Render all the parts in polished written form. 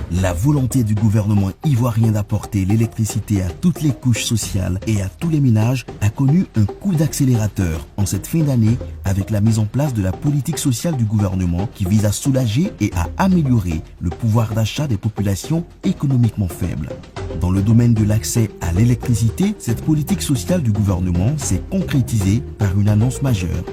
La volonté du gouvernement ivoirien d'apporter l'électricité à toutes les couches sociales et à tous les ménages a connu un coup d'accélérateur en cette fin d'année avec la mise en place de la politique sociale du gouvernement qui vise à soulager et à améliorer le pouvoir d'achat des populations économiquement faibles. Dans le domaine de l'accès à l'électricité, cette politique sociale du gouvernement s'est concrétisée par une annonce majeure.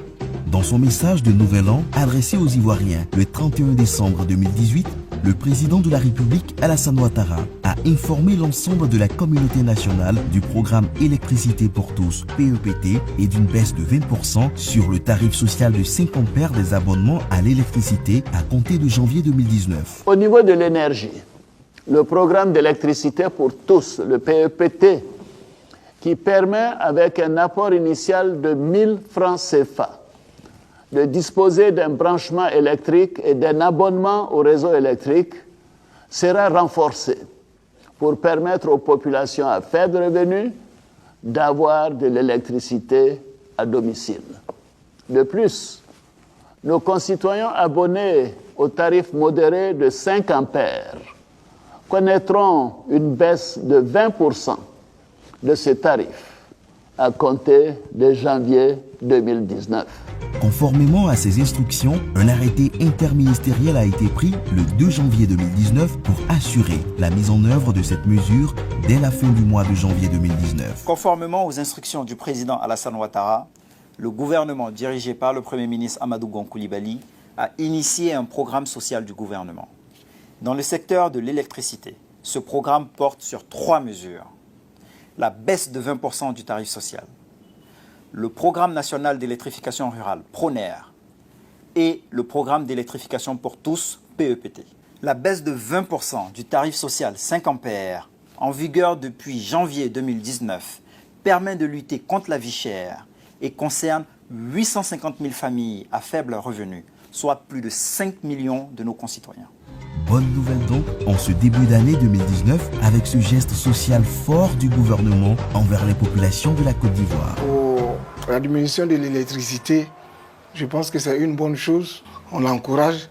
Dans son message de Nouvel An adressé aux Ivoiriens le 31 décembre 2018, le président de la République, Alassane Ouattara, a informé l'ensemble de la communauté nationale du programme Électricité pour tous, PEPT, et d'une baisse de 20% sur le tarif social de 5 ampères des abonnements à l'électricité à compter de janvier 2019. Au niveau de l'énergie, le programme d'électricité pour tous, le PEPT, qui permet, avec un apport initial de 1000 francs CFA, de disposer d'un branchement électrique et d'un abonnement au réseau électrique, sera renforcé pour permettre aux populations à faible revenu d'avoir de l'électricité à domicile. De plus, nos concitoyens abonnés au tarif modéré de 5 ampères connaîtront une baisse de 20% de ces tarifs à compter de janvier 2019. Conformément à ces instructions, un arrêté interministériel a été pris le 2 janvier 2019 pour assurer la mise en œuvre de cette mesure dès la fin du mois de janvier 2019. Conformément aux instructions du président Alassane Ouattara, le gouvernement dirigé par le Premier ministre Amadou Gon Coulibaly a initié un programme social du gouvernement. Dans le secteur de l'électricité, ce programme porte sur 3 mesures. La baisse de 20% du tarif social, le programme national d'électrification rurale, PRONER, et le programme d'électrification pour tous, PEPT. La baisse de 20% du tarif social 5 ampères, en vigueur depuis janvier 2019, permet de lutter contre la vie chère et concerne 850 000 familles à faible revenu, soit plus de 5 millions de nos concitoyens. Bonne nouvelle donc en ce début d'année 2019 avec ce geste social fort du gouvernement envers les populations de la Côte d'Ivoire. Pour la diminution de l'électricité, je pense que c'est une bonne chose. On l'encourage,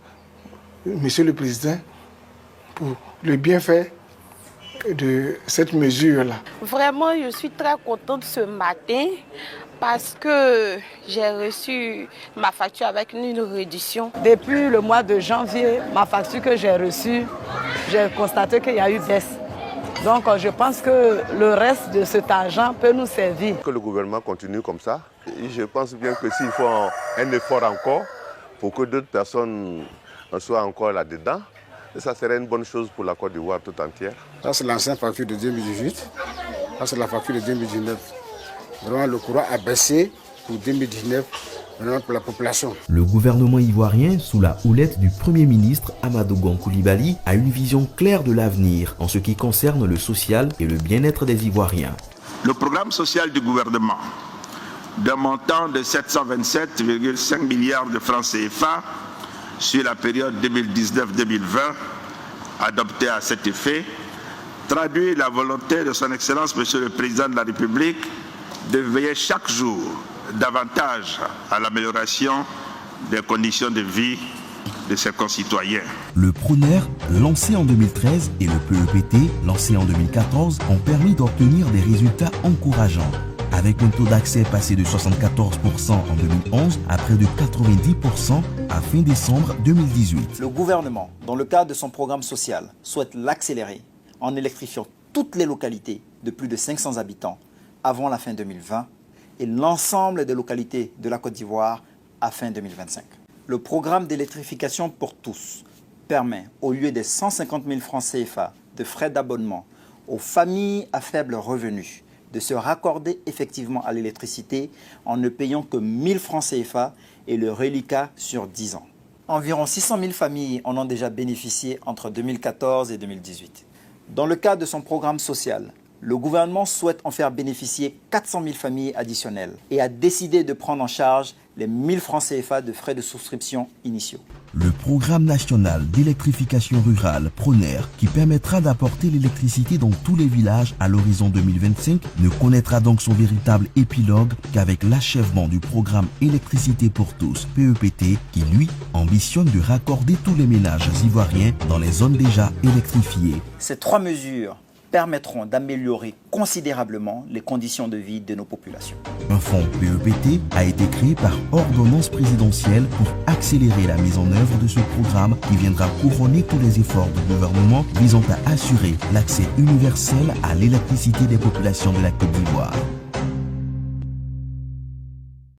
Monsieur le Président, pour le bienfait de cette mesure-là. Vraiment, je suis très contente ce matin parce que j'ai reçu ma facture avec une réduction. Depuis le mois de janvier, ma facture que j'ai reçue, j'ai constaté qu'il y a eu baisse. Donc je pense que le reste de cet argent peut nous servir. Que le gouvernement continue comme ça. Et je pense bien que s'il faut un effort encore pour que d'autres personnes soient encore là-dedans, ça serait une bonne chose pour la Côte d'Ivoire tout entière. Ça c'est l'ancienne facture de 2018, ça c'est la facture de 2019. Vraiment, le courant a baissé pour 2019 pour la population. Le gouvernement ivoirien, sous la houlette du Premier ministre Amadou Gon Coulibaly, a une vision claire de l'avenir en ce qui concerne le social et le bien-être des Ivoiriens. Le programme social du gouvernement, d'un montant de 727,5 milliards de francs CFA sur la période 2019-2020, adopté à cet effet, traduit la volonté de son Excellence, Monsieur le Président de la République, de veiller chaque jour davantage à l'amélioration des conditions de vie de ses concitoyens. Le PRONER, lancé en 2013, et le PEPT, lancé en 2014, ont permis d'obtenir des résultats encourageants, avec un taux d'accès passé de 74% en 2011 à près de 90% à fin décembre 2018. Le gouvernement, dans le cadre de son programme social, souhaite l'accélérer en électrifiant toutes les localités de plus de 500 habitants avant la fin 2020 et l'ensemble des localités de la Côte d'Ivoire à fin 2025. Le programme d'électrification pour tous permet, au lieu des 150 000 francs CFA de frais d'abonnement aux familles à faible revenu, de se raccorder effectivement à l'électricité en ne payant que 1 000 francs CFA et le reliquat sur 10 ans. Environ 600 000 familles en ont déjà bénéficié entre 2014 et 2018. Dans le cadre de son programme social, le gouvernement souhaite en faire bénéficier 400 000 familles additionnelles et a décidé de prendre en charge les 1000 francs CFA de frais de souscription initiaux. Le programme national d'électrification rurale, PRONER, qui permettra d'apporter l'électricité dans tous les villages à l'horizon 2025, ne connaîtra donc son véritable épilogue qu'avec l'achèvement du programme Électricité pour tous, PEPT, qui lui ambitionne de raccorder tous les ménages ivoiriens dans les zones déjà électrifiées. Ces 3 mesures permettront d'améliorer considérablement les conditions de vie de nos populations. Un fonds PEPT a été créé par ordonnance présidentielle pour accélérer la mise en œuvre de ce programme qui viendra couronner tous les efforts du gouvernement visant à assurer l'accès universel à l'électricité des populations de la Côte d'Ivoire.